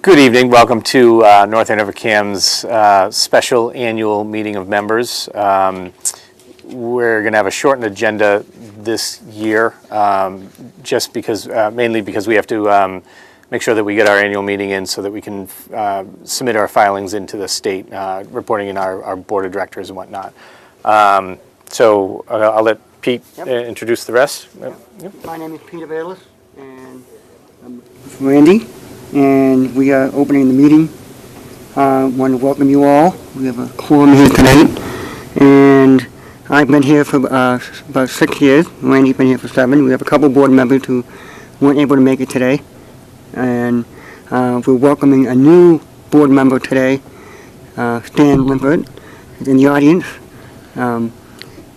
Good evening. Welcome to North Andover CAM's special annual meeting of members. We're going to have a shortened agenda this year, just because, mainly because we have to make sure that we get our annual meeting in so that we can submit our filings into the state, reporting in our board of directors and whatnot. So I'll let Pete introduce the rest. Yep. My name is Peter Bayless, and I'm Randy. And we are opening the meeting. Want to welcome you all. We have a quorum here tonight. And I've been here for about 6 years. Randy's been here for 7. We have a couple board members who weren't able to make it today. And we're welcoming a new board member today, Stan Limpert, is in the audience.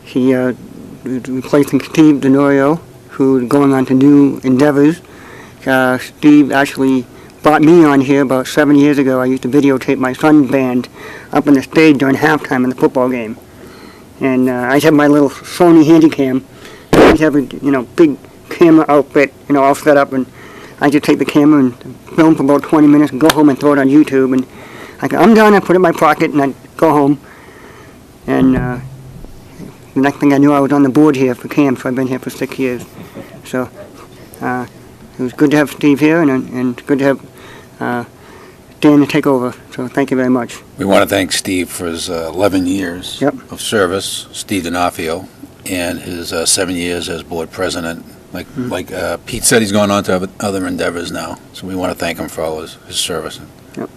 He replacing Steve Denorio, who's going on to new endeavors. Steve actually brought me on here about 7 years ago. I used to videotape my son's band up on the stage during halftime in the football game. And I have my little Sony Handycam. I have a big camera outfit, all set up, and I just take the camera and film for about 20 minutes and go home and throw it on YouTube. And I'm done. I put it in my pocket and I go home. And the next thing I knew, I was on the board here for CAM, so I've been here for 6 years. So it was good to have Steve here, and good to have Dan to take over. So thank you very much. We want to thank Steve for his 11 years Yep. of service, Steve D'Onofrio, and his 7 years as board president. Like Pete said, he's going on to other endeavors now. So we want to thank him for all his service. Yep.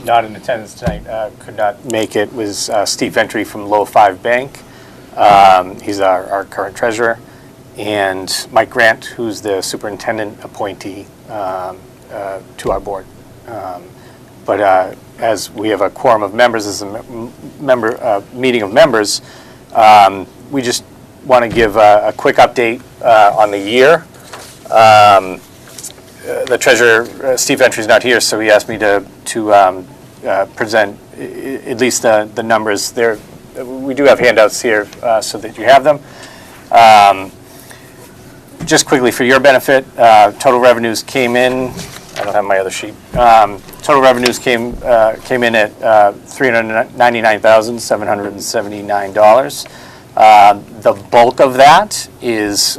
Not in attendance tonight, could not make it, was Steve Ventry from Low 5 Bank. He's our current treasurer. And Mike Grant, who's the superintendent appointee to our board. But as we have a quorum of members, as a meeting of members, we just want to give a quick update on the year. The treasurer, Steve Ventry, is not here, so he asked me to present at least the numbers. There, we do have handouts here so that you have them. Just quickly for your benefit, total revenues came in. I don't have my other sheet. Total revenues came in at $399,779. The bulk of that is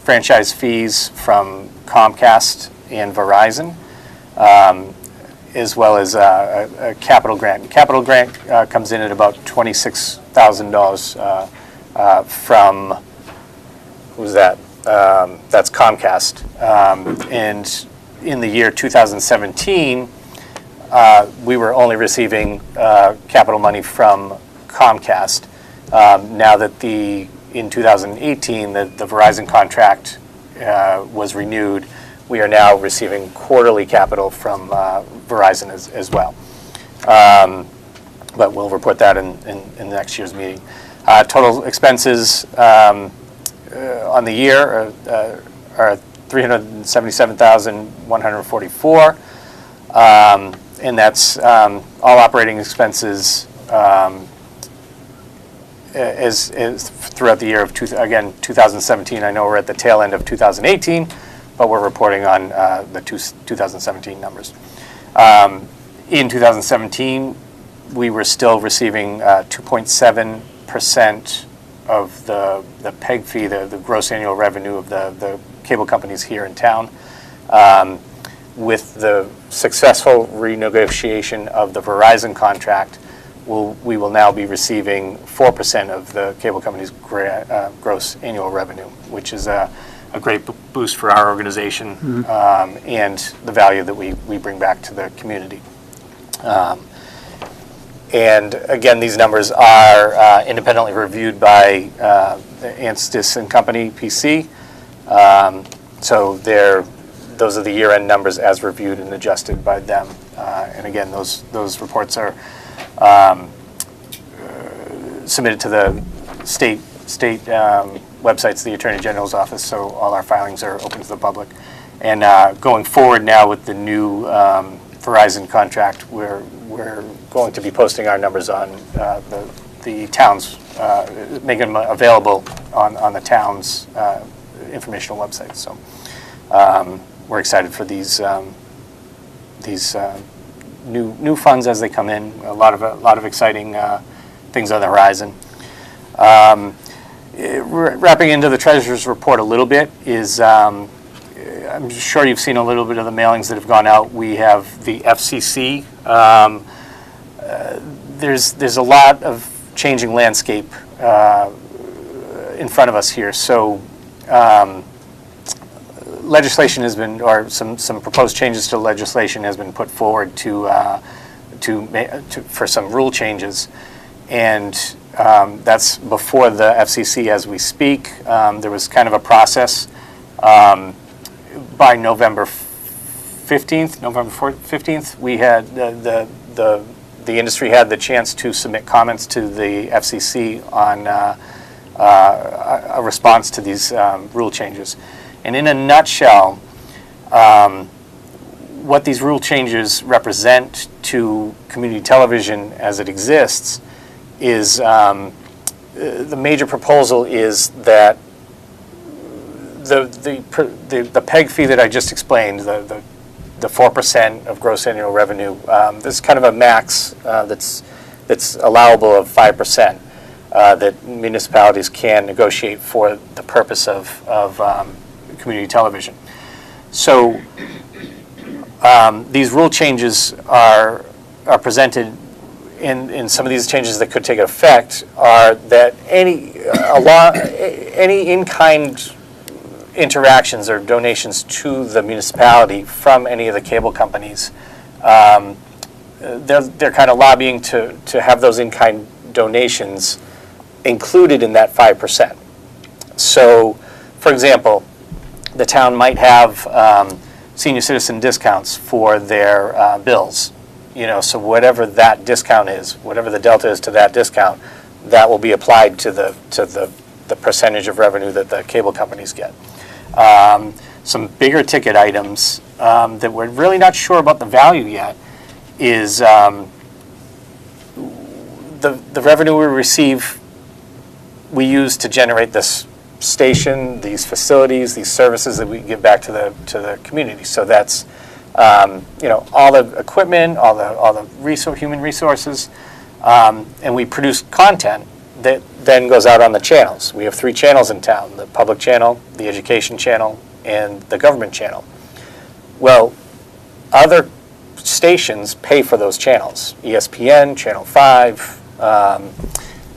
franchise fees from Comcast and Verizon, as well as a capital grant. Capital grant comes in at about $26,000 from, who's that? That's Comcast. And in the year 2017, we were only receiving capital money from Comcast. Now that in 2018, the Verizon contract was renewed, we are now receiving quarterly capital from Verizon as well. But we'll report that in next year's meeting. Total expenses on the year are $377,144, and that's all operating expenses is throughout the year of 2017. I know we're at the tail end of 2018, but we're reporting on the 2017 numbers. In 2017, we were still receiving 2.7% of the PEG fee, the gross annual revenue of the cable companies here in town. With the successful renegotiation of the Verizon contract, we will now be receiving 4% of the cable company's gross annual revenue, which is a great boost for our organization and the value that we bring back to the community. And again, these numbers are independently reviewed by Anstis and Company, PC. So those are the year-end numbers as reviewed and adjusted by them. And again, those reports are submitted to the state websites, the Attorney General's office, so all our filings are open to the public. And going forward now with the new Verizon contract, we're going to be posting our numbers on the town's, making them available on the town's informational website. So we're excited for these these new funds as they come in. A lot of exciting things on the horizon. Wrapping into the Treasurer's report a little bit is, I'm sure you've seen a little bit of the mailings that have gone out. We have the FCC. There's a lot of changing landscape in front of us here. So legislation has been, or some proposed changes to legislation has been put forward for some rule changes, and that's before the FCC as we speak. There was kind of a process. By November 15th, we had the industry had the chance to submit comments to the FCC on a response to these rule changes. And in a nutshell, what these rule changes represent to community television as it exists is the major proposal is that the PEG fee that I just explained, the 4% of gross annual revenue, there's kind of a max that's allowable of 5% that municipalities can negotiate for the purpose of community television. So these rule changes are presented in some of these changes that could take effect are that any in-kind interactions or donations to the municipality from any of the cable companies, they're kind of lobbying to have those in-kind donations included in that 5%. So, for example, the town might have senior citizen discounts for their bills. So whatever that discount is, whatever the delta is to that discount, that will be applied to the percentage of revenue that the cable companies get. Some bigger ticket items that we're really not sure about the value yet is the revenue we receive, we use to generate this station, these facilities, these services that we give back to the community. So that's all the equipment, all the human resources, and we produce content that then goes out on the channels. We have 3 channels in town: the public channel, the education channel, and the government channel. Well, other stations pay for those channels. ESPN, Channel 5,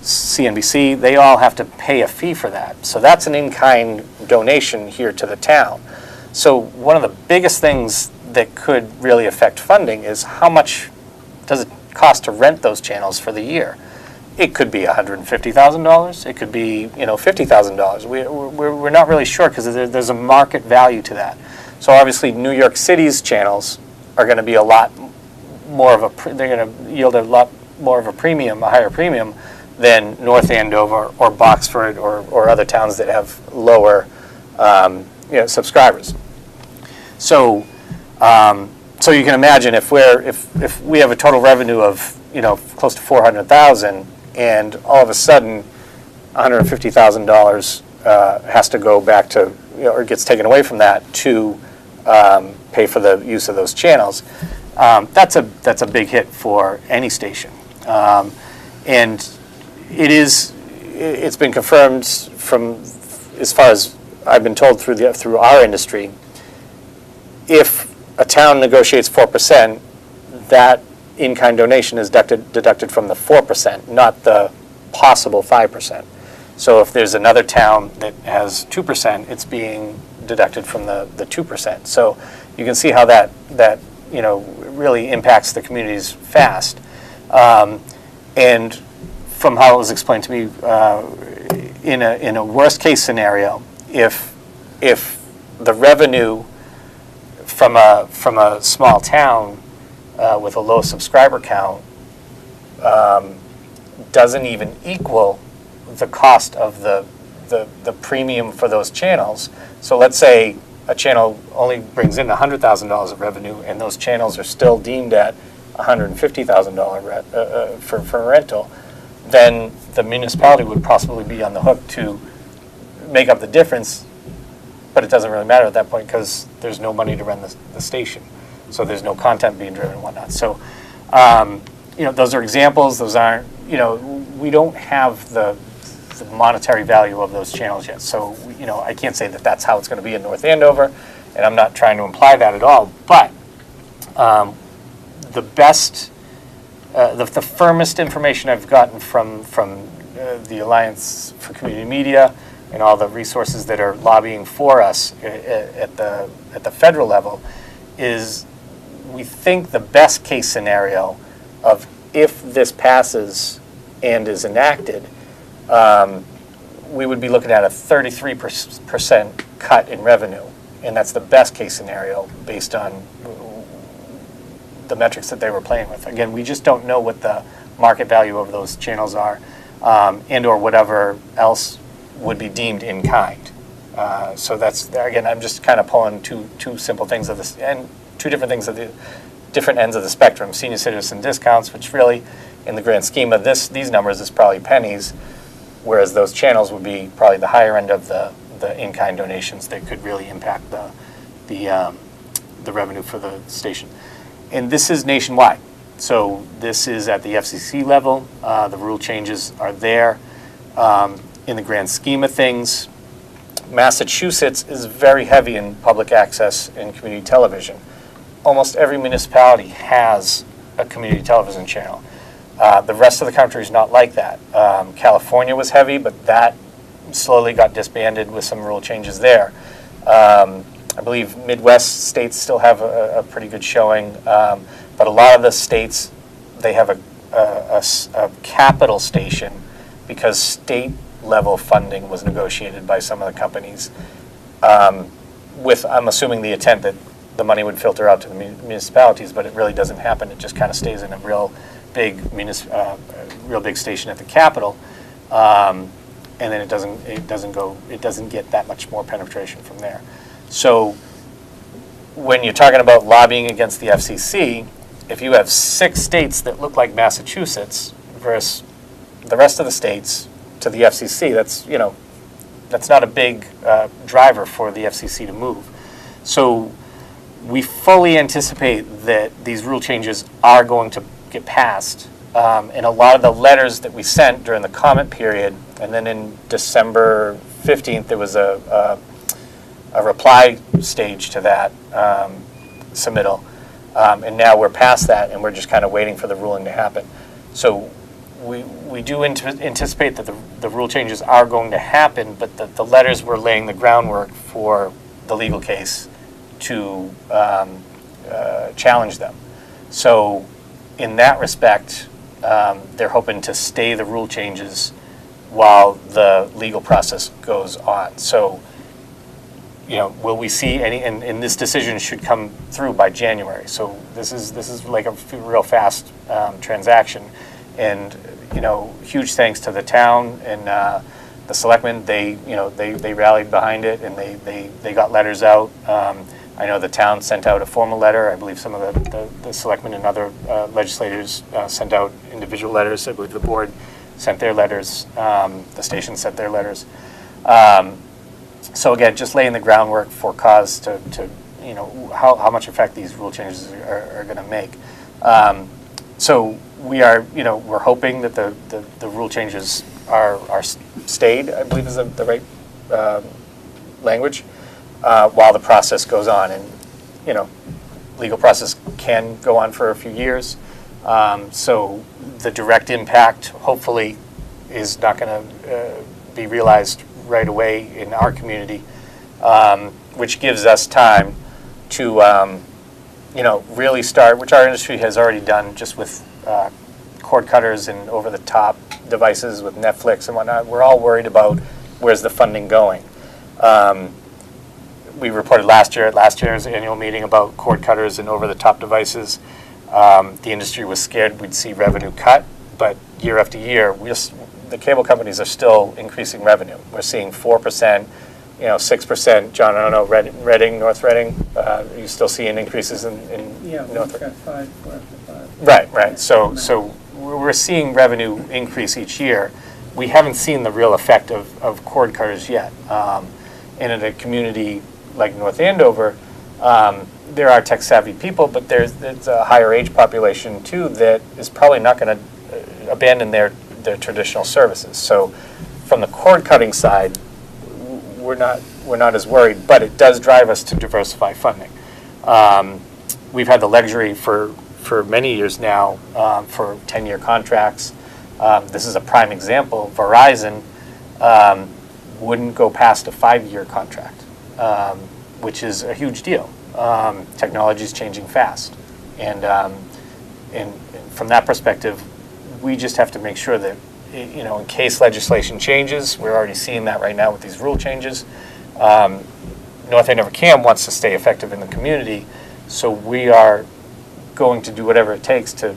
CNBC, they all have to pay a fee for that. So that's an in-kind donation here to the town. So one of the biggest things that could really affect funding is how much does it cost to rent those channels for the year. It could be $150,000. It could be $50,000. We're not really sure because there's a market value to that. So obviously New York City's channels are going to be a lot more of they're going to yield a lot more of a premium, a higher premium than North Andover or Boxford or other towns that have lower subscribers. So so you can imagine if we have a total revenue of close to $400,000, and all of a sudden $150,000 has to go back to or gets taken away from that to pay for the use of those channels. That's a big hit for any station, and it's been confirmed from as far as I've been told through our industry. If a town negotiates 4%, that in-kind donation is deducted from the 4%, not the possible 5%. So if there's another town that has 2%, it's being deducted from the 2%. So you can see how that really impacts the communities fast. And from how it was explained to me, in a worst case scenario, if the revenue from a small town with a low subscriber count doesn't even equal the cost of the premium for those channels. So let's say a channel only brings in $100,000 of revenue, and those channels are still deemed at $150,000 for rental, then the municipality would possibly be on the hook to make up the difference, but it doesn't really matter at that point because there's no money to run the station. so there's no content being driven and whatnot. So, those are examples. Those aren't, we don't have the monetary value of those channels yet. So, I can't say that that's how it's going to be in North Andover, and I'm not trying to imply that at all. But the best, the firmest information I've gotten from the Alliance for Community Media and all the resources that are lobbying for us at the federal level is we think the best case scenario of if this passes and is enacted, we would be looking at a 33% cut in revenue. And that's the best case scenario based on the metrics that they were playing with. Again, we just don't know what the market value of those channels are, and or whatever else would be deemed in kind. So that's, again, I'm just kind of pulling two simple things of this, and two different things of the different ends of the spectrum. Senior citizen discounts, which really, in the grand scheme of these numbers, is probably pennies, whereas those channels would be probably the higher end of the in-kind donations that could really impact the revenue for the station. And this is nationwide. So this is at the FCC level. The rule changes are there. In the grand scheme of things, Massachusetts is very heavy in public access and community television. Almost every municipality has a community television channel. The rest of the country is not like that. California was heavy, but that slowly got disbanded with some rule changes there. I believe Midwest states still have a pretty good showing, but a lot of the states, they have a capital station because state level funding was negotiated by some of the companies with, I'm assuming, the intent that the money would filter out to the municipalities, but it really doesn't happen. It just kind of stays in a real big station at the capital, and then it doesn't get that much more penetration from there. So when you're talking about lobbying against the FCC, if you have 6 states that look like Massachusetts versus the rest of the states to the FCC, that's not a big driver for the FCC to move. So we fully anticipate that these rule changes are going to get passed. And a lot of the letters that we sent during the comment period, and then in December 15th, there was a reply stage to that submittal. And now we're past that, and we're just kind of waiting for the ruling to happen. So we do anticipate that the rule changes are going to happen, but the letters were laying the groundwork for the legal case to challenge them. So in that respect, they're hoping to stay the rule changes while the legal process goes on. So, will we see any? And this decision should come through by January. So this is like a real fast transaction, and huge thanks to the town and the selectmen. They rallied behind it, and they got letters out. I know the town sent out a formal letter. I believe some of the selectmen and other legislators sent out individual letters. I believe the board sent their letters. The station sent their letters. So again, just laying the groundwork for cause to how much effect these rule changes are going to make. So we are, we're hoping that the rule changes are stayed, I believe is the right language, while the process goes on. And, legal process can go on for a few years. So the direct impact, hopefully, is not going to be realized right away in our community, which gives us time to, really start, which our industry has already done just with cord cutters and over-the-top devices with Netflix and whatnot. We're all worried about where's the funding going. We reported last year's annual meeting about cord cutters and over-the-top devices. The industry was scared we'd see revenue cut, but year after year, the cable companies are still increasing revenue. We're seeing 4%, 6%. John, I don't know, Reading, North Reading, are you still seeing increases in North Reading? Got 5, 4 after 5. Right. So we're seeing revenue increase each year. We haven't seen the real effect of cord cutters yet. And in a community like North Andover, There are tech-savvy people, but there's a higher age population too that is probably not going to abandon their traditional services. So from the cord cutting side, we're not as worried, but it does drive us to diversify funding. We've had the luxury for many years now for 10-year contracts. This is a prime example. Verizon wouldn't go past a 5-year contract, which is a huge deal. Technology is changing fast, and from that perspective, we just have to make sure that, in case legislation changes, we're already seeing that right now with these rule changes. North Andover CAM wants to stay effective in the community, so we are going to do whatever it takes to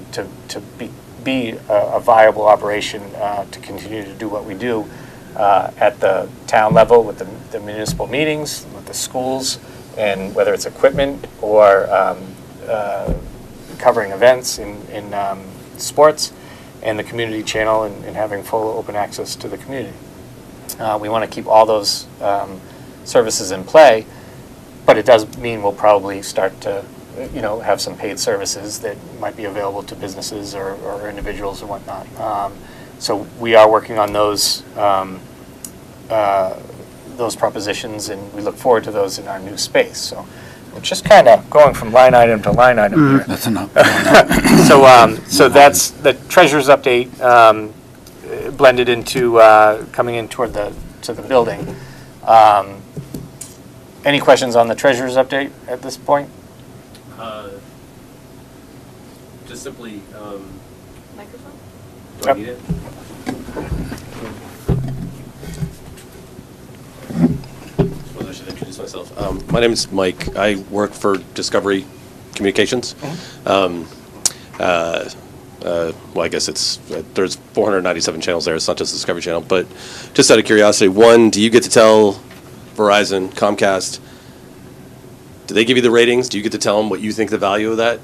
be a viable operation to continue to do what we do at the town level with the municipal meetings, with the schools, and whether it's equipment or covering events in sports, and the community channel and having full open access to the community. We want to keep all those services in play, but it does mean we'll probably start to have some paid services that might be available to businesses or individuals or whatnot. So we are working on those propositions, and we look forward to those in our new space. So we're just kind of going from line item to line item here. That's enough. So that's the treasurer's update blended into coming in toward to the building. Any questions on the treasurer's update at this point? Just simply, Microphone? do I need it? Suppose I should introduce myself. My name is Mike. I work for Discovery Communications. Well, I guess there's 497 channels there. It's not just the Discovery Channel. But just out of curiosity, one, do you get to tell Verizon, Comcast, do they give you the ratings? Do you get to tell them what you think the value of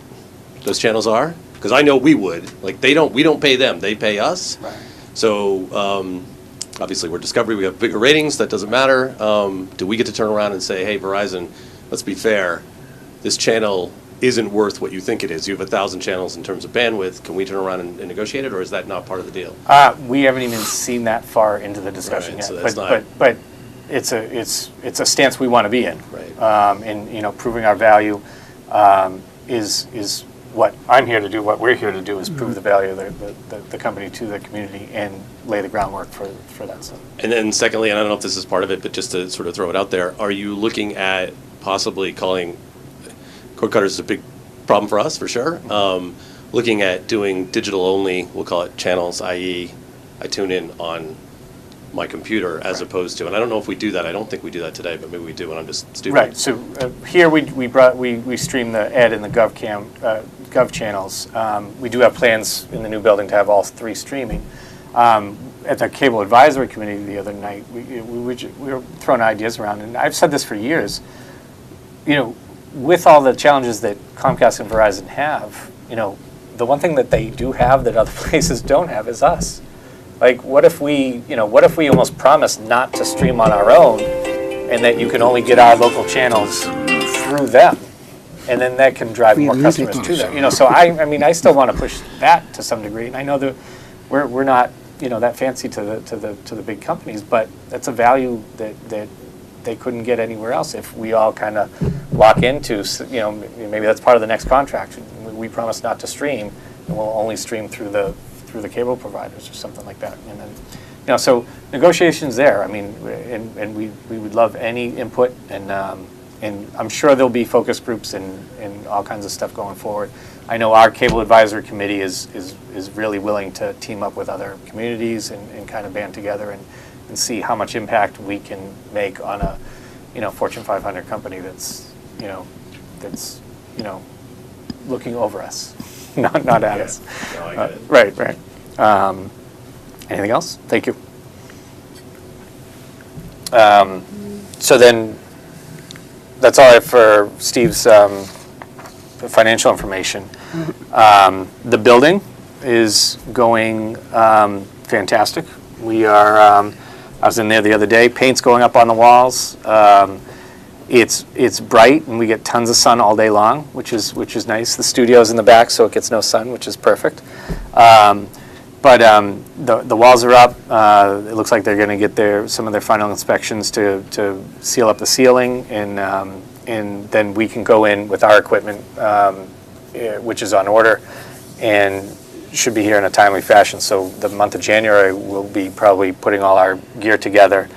those channels are? Because I know we would. Like, we don't pay them. They pay us. Right. So, obviously, we're Discovery. We have bigger ratings. That doesn't matter. Do we get to turn around and say, hey, Verizon, let's be fair. This channel isn't worth what you think it is. You have 1,000 channels in terms of bandwidth. Can we turn around and negotiate it, or is that not part of the deal? We haven't even seen that far into the discussion Right, yet. so that's But it's a stance we want to be in. Right. And proving our value is what I'm here to do. What we're here to do is prove the value of the company to the community and lay the groundwork for that stuff. And then secondly, and I don't know if this is part of it, but just to sort of throw it out there, are you looking at possibly calling cord cutters is a big problem for us, for sure. Looking at doing digital only, we'll call it channels, i.e. I tune in on my computer as opposed to, and I don't know if we do that. I don't think we do that today, but maybe we do, and I'm just stupid. Right. So here we stream the ed and the gov channels. We do have plans in the new building to have all three streaming. At the Cable Advisory Committee the other night, we were throwing ideas around, and I've said this for years. With all the challenges that Comcast and Verizon have, the one thing that they do have that other places don't have is us. Like, what if we almost promise not to stream on our own, and that you can only get our local channels through them, and then that can drive more customers to them. So I still want to push that to some degree, and I know that we're not that fancy to the big companies, but that's a value that they couldn't get anywhere else if we all kind of lock into. Maybe that's part of the next contract. We promise not to stream, and we'll only stream through the cable providers or something like that. And then, so negotiations there. And we would love any input, and I'm sure there'll be focus groups and all kinds of stuff going forward. I know our Cable Advisory Committee is really willing to team up with other communities and kind of band together and see how much impact we can make on a Fortune 500 company that's looking over us. Not at us. No, I get it. Right. Anything else? Thank you. So then, that's all I have for Steve's financial information. The building is going fantastic. We are. I was in there the other day. Paint's going up on the walls. It's bright, and we get tons of sun all day long, which is nice. The studio's in the back, so it gets no sun, which is perfect. But the walls are up. It looks like they're going to get some of their final inspections to seal up the ceiling, and then we can go in with our equipment, which is on order, and should be here in a timely fashion. So the month of January, we'll be probably putting all our gear together,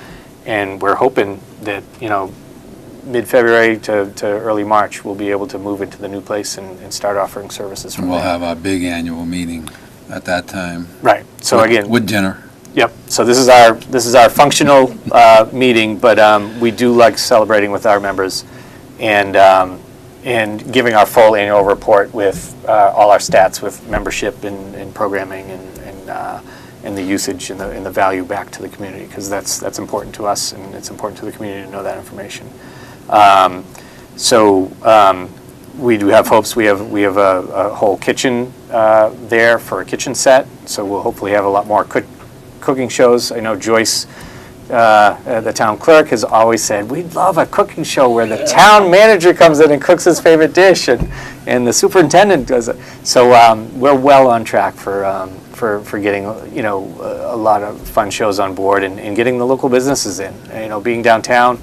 and we're hoping that, mid-February to early March, we'll be able to move into the new place and start offering services from We'll there. have our big annual meeting at that time. Right. So again, With dinner. yep. So this is our functional meeting, but we do like celebrating with our members and giving our full annual report with all our stats, with membership and programming and the usage and the value back to the community, because that's important to us, and it's important to the community to know that information. We do have hopes. We have a whole kitchen there for a kitchen set, so we'll hopefully have a lot more cooking shows. I know Joyce, the town clerk, has always said, we'd love a cooking show where the town manager comes in and cooks his favorite dish, and the superintendent does it. So we're well on track for getting a lot of fun shows on board, and getting the local businesses in. Being downtown,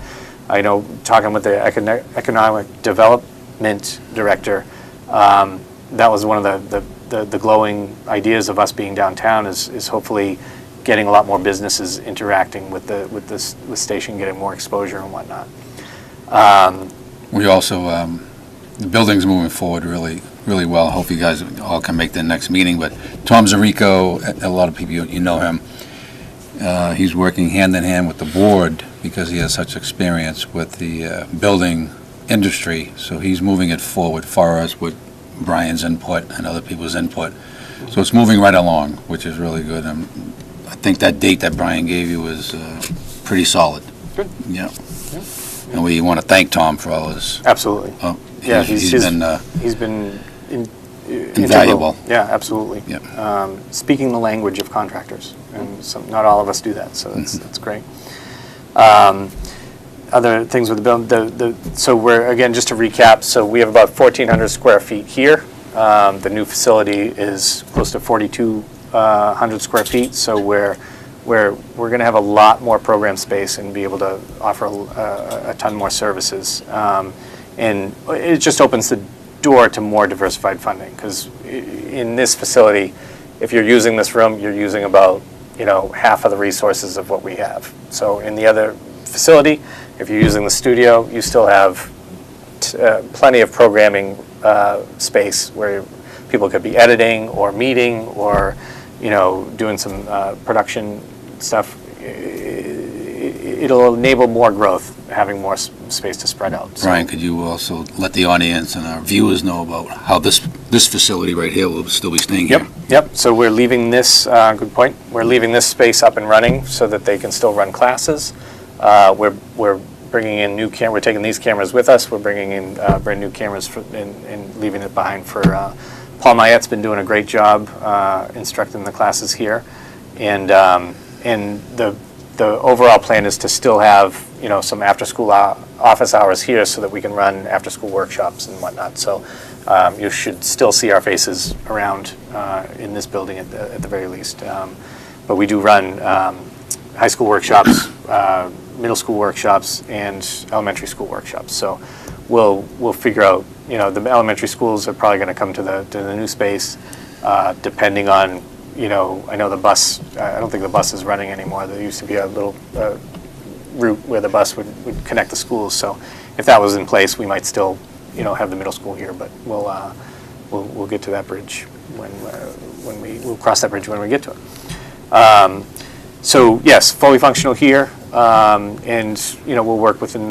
I know, talking with the economic development director, that was one of the glowing ideas of us being downtown is hopefully getting a lot more businesses interacting with the station, getting more exposure and whatnot. We also, the building's moving forward really well. Hope you guys all can make the next meeting. But Tom Zarico, a lot of people, you know him, he's working hand in hand with the board because he has such experience with the building industry. So he's moving it forward for us with Brian's input and other people's input. So it's moving right along, which is really good. I think that date that Brian gave you was pretty solid. Good. Yeah. And we want to thank Tom for all his... Absolutely. Yeah, he's been invaluable. integral. Yeah, absolutely. Yeah. Speaking the language of contractors, and not all of us do that, so that's great. Other things with the building, so we're, again, just to recap, so we have about 1,400 square feet here. The new facility is close to 4,200 square feet, so we're going to have a lot more program space and be able to offer a ton more services. And it just opens the door to more diversified funding, because in this facility, if you're using this room, you're using about half of the resources of what we have. So in the other facility, if you're using the studio, you still have plenty of programming space where people could be editing or meeting or doing some production stuff. It'll enable more growth, having more space to spread out. So, Brian, could you also let the audience and our viewers know about how this facility right here will still be staying here? Yep. So we're leaving this, good point, we're leaving this space up and running so that they can still run classes. We're bringing in we're taking these cameras with us. We're bringing in brand new cameras and leaving it behind for, Paul Mayette's been doing a great job instructing the classes here. And the overall plan is to still have, some after-school office hours here so that we can run after-school workshops and whatnot. So you should still see our faces around in this building at the very least. But we do run high school workshops, middle school workshops, and elementary school workshops. So we'll figure out, the elementary schools are probably going to come to the new space, depending on, I know the bus, I don't think the bus is running anymore. There used to be a little route where the bus would connect the schools. So if that was in place, we might still, have the middle school here, but we'll get to that bridge we'll cross that bridge when we get to it. So yes, fully functional here, and we'll work within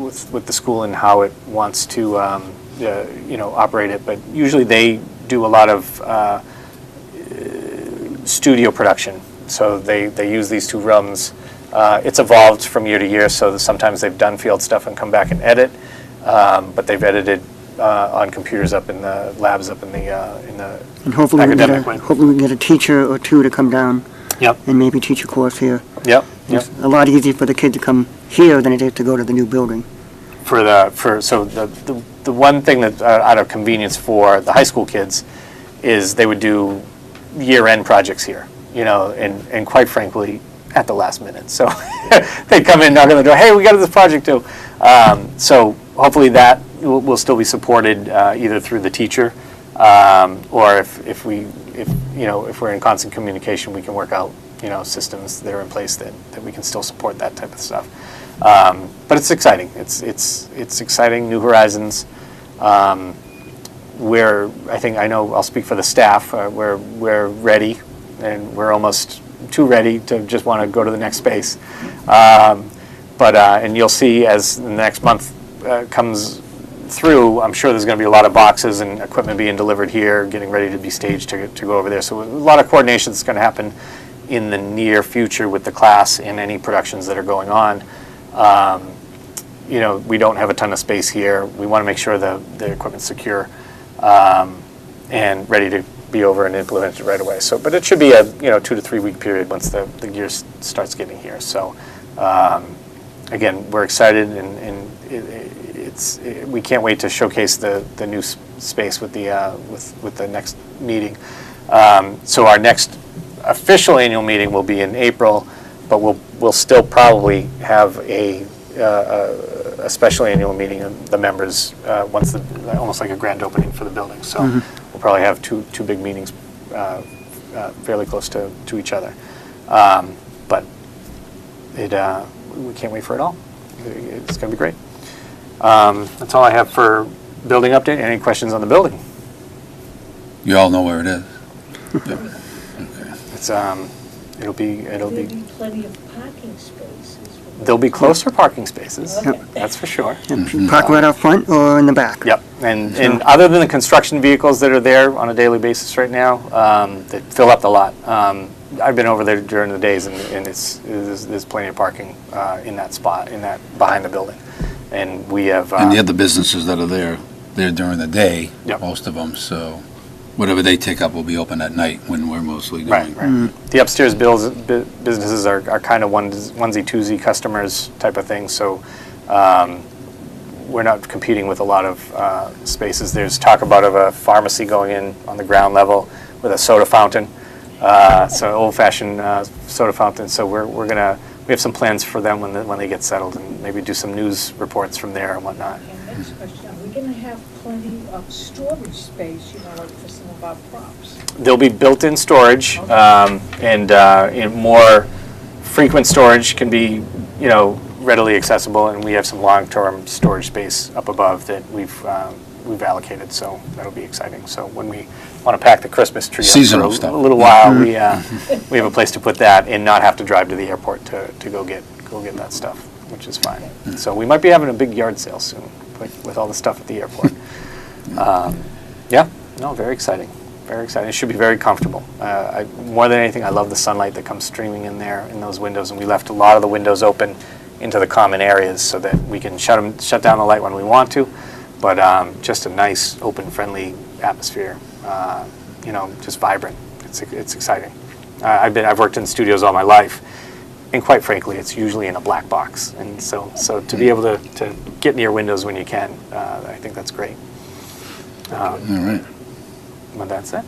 with the school and how it wants to operate it. But usually they do a lot of studio production, so they use these two rooms. It's evolved from year to year, so sometimes they've done field stuff and come back and edit, but they've edited on computers up in the labs up in the And hopefully academic wing. hopefully we can get a teacher or two to come down. Yep. And maybe teach a course here. Yep. It's a lot easier for the kid to come here than it is to go to the new building. So the one thing that, out of convenience for the high school kids, is they would do year-end projects here, and quite frankly, at the last minute. So they'd come in, knock on the door, hey, we got this project too. So hopefully that will still be supported either through the teacher, or if we're in constant communication, we can work out, systems that are in place that we can still support that type of stuff. But it's exciting. It's exciting, new horizons. I know I'll speak for the staff. We're ready, and we're almost too ready to just want to go to the next space. And you'll see as the next month comes through, I'm sure there's going to be a lot of boxes and equipment being delivered here, getting ready to be staged to go over there. So a lot of coordination that's going to happen in the near future with the class and any productions that are going on. We don't have a ton of space here. We want to make sure the equipment's secure and ready to be over and implemented right away. So, but it should be a 2 to 3 week period once the gear starts getting here. So, again, we're excited, and we can't wait to showcase the new space with the next meeting. So our next official annual meeting will be in April, but we'll still probably have a special annual meeting of the members once almost like a grand opening for the building. So we'll probably have two big meetings fairly close to each other. But we can't wait for it all. It's going to be great. That's all I have for building update. Any questions on the building? You all know where it is. Yep. Okay. It's it'll be There'll be plenty of parking spaces. there'll be closer parking spaces. Okay. That's for sure. Park right out front or in the back? Yep. And other than the construction vehicles that are there on a daily basis right now, that fill up the lot. I've been over there during the days, and there's plenty of parking in that spot, behind the building. And we have. And the other businesses that are there during the day, Yep. most of them, so whatever they take up will be open at night when we're mostly doing. Right. The upstairs businesses are kind of onesie-twosie customers type of thing, so we're not competing with a lot of spaces. There's talk about a pharmacy going in on the ground level with a soda fountain, so old-fashioned soda fountain. So we have some plans for them when they get settled, and maybe do some news reports from there and whatnot. And next question, are we going to have plenty of storage space, like for some of our props? There'll be built-in storage, and more frequent storage can be, readily accessible, and we have some long-term storage space up above that we've allocated, so that'll be exciting. So when we want to pack the Christmas tree Seasonal up stuff. for a little while, we have a place to put that and not have to drive to the airport to go get that stuff, which is fine. So we might be having a big yard sale soon with all the stuff at the airport. Very exciting. Very exciting. It should be very comfortable. More than anything, I love the sunlight that comes streaming in there in those windows, and we left a lot of the windows open into the common areas so that we can shut down the light when we want to, but just a nice, open, friendly atmosphere. Just vibrant. It's exciting. I've worked in studios all my life, and quite frankly, it's usually in a black box, and so to be able to get near windows when you can, I think that's great. All right. But that's it.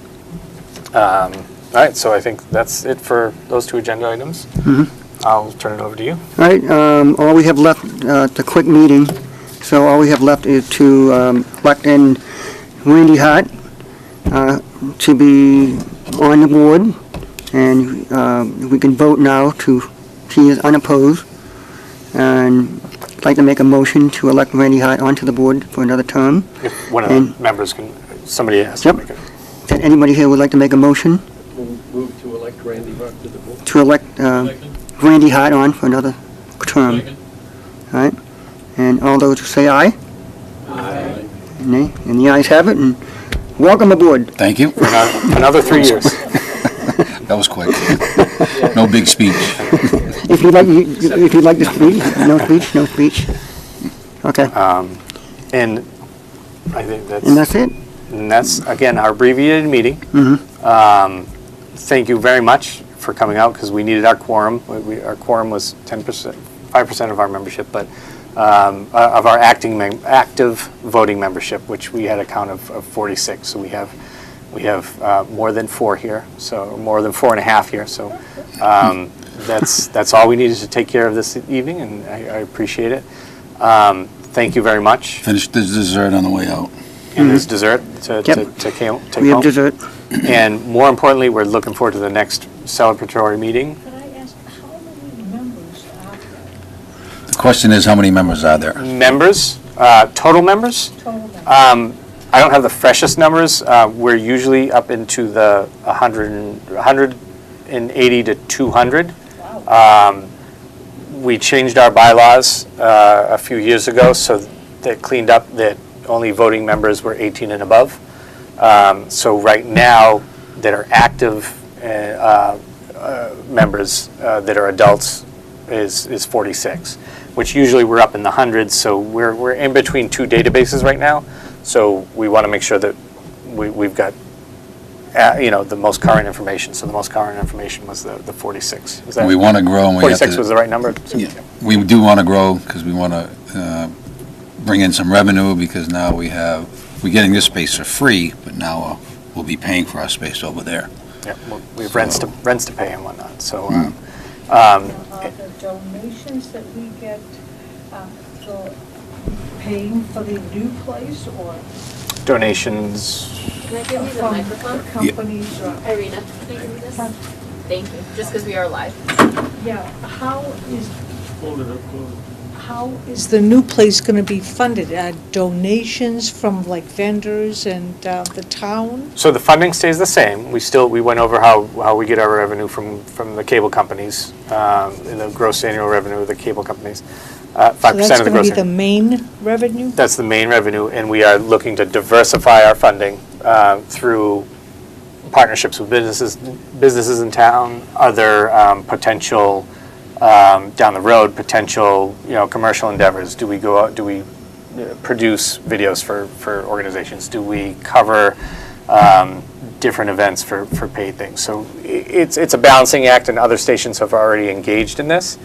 All right, so I think that's it for those two agenda items. I'll turn it over to you. All right, all we have left, it's a quick meeting, so all we have left is to elect in Randy Hart to be on the board, and we can vote now he is unopposed, and I'd like to make a motion to elect Randy Hart onto the board for another term. If one of the members somebody has to Yep. make it. If anybody here would like to make a motion Move to elect Randy Hart to the board. to elect Randy Hart on for another term. All right, and all those who say aye? Aye. Nay, and the ayes have it, and welcome aboard. Thank you. For another 3 years. That was quick. No big speech. If you'd like to speak, no speech. Okay, And I think and that's it. And that's, again, our abbreviated meeting. Thank you very much for coming out, because we needed our quorum. Our quorum was 5% of our membership, but of our active voting membership, which we had a count of 46. So we have more than 4 here, so more than 4.5 here. So that's all we needed to take care of this evening, and I appreciate it. Thank you very much. Finish the dessert on the way out. And there's dessert to Yep. take home. We have dessert. And more importantly, we're looking forward to the next celebratory meeting. Could I ask, how many members are there? The question is, how many members are there? Members, total members? Total members? I don't have the freshest numbers. We're usually up into the 180 to 200. Wow. We changed our bylaws a few years ago, so that cleaned up that only voting members were 18 and above. So right now, that are active members that are adults is 46, which usually we're up in the hundreds. So we're in between 2 databases right now. So we want to make sure that we've got the most current information. So the most current information was the 46. Is that We want to grow, and we have 46 was to, the right number? yeah, we do want to grow because we want to bring in some revenue, because now we're getting this space for free, but now we'll be paying for our space over there. Yeah, we have rents to pay and whatnot. So Are the donations that we get for paying for the new place, or donations. Can I give you the from microphone? companies, or? Irina, can I give you this? Thank you, just because we are live. Yeah, how Hold it up close. is the new place going to be funded? Donations from like vendors and the town? So the funding stays the same. We went over how we get our revenue from the cable companies, in the gross annual revenue of the cable companies. 5% So of that's the going to gross. be the main revenue? That's the main revenue, and we are looking to diversify our funding through partnerships with businesses in town, other potential down the road potential commercial endeavors. Do we go out? Do we produce videos for organizations? Do we cover different events for paid things? So it's a balancing act, and other stations have already engaged in this.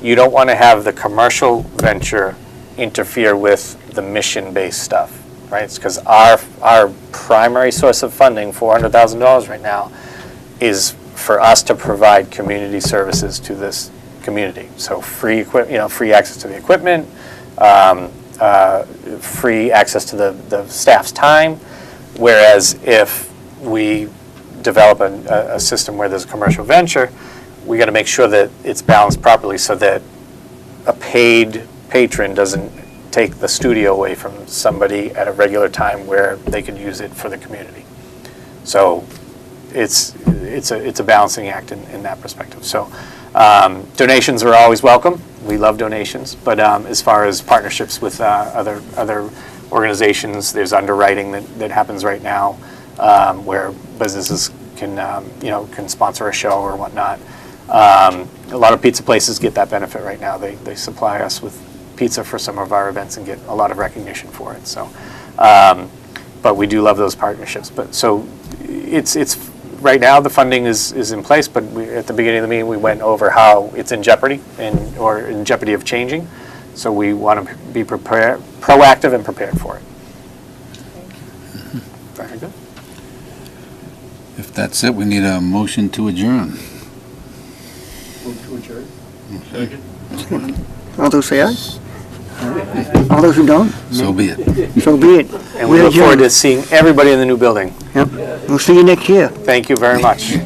You don't want to have the commercial venture interfere with the mission-based stuff, right? It's because our primary source of funding, $400,000 right now, is for us to provide community services to this community. So free access to the equipment, free access to the staff's time. Whereas if we develop a system where there's a commercial venture, we got to make sure that it's balanced properly so that a paid patron doesn't take the studio away from somebody at a regular time where they could use it for the community. So it's a balancing act in that perspective. So donations are always welcome. We love donations, but as far as partnerships with other organizations, there's underwriting that happens right now where businesses can sponsor a show or whatnot. A lot of pizza places get that benefit right now. They supply us with pizza for some of our events and get a lot of recognition for it. So, but we do love those partnerships. But so it's right now the funding is in place. But at the beginning of the meeting we went over how it's in jeopardy or in jeopardy of changing. So we want to be proactive and prepared for it. Very good. If that's it, we need a motion to adjourn. Move to adjourn. Second. All those say aye? All those who don't? So be it. So be it. And we We're look forward adjourned. to seeing everybody in the new building. Yep. We'll see you next year. Thank you very much.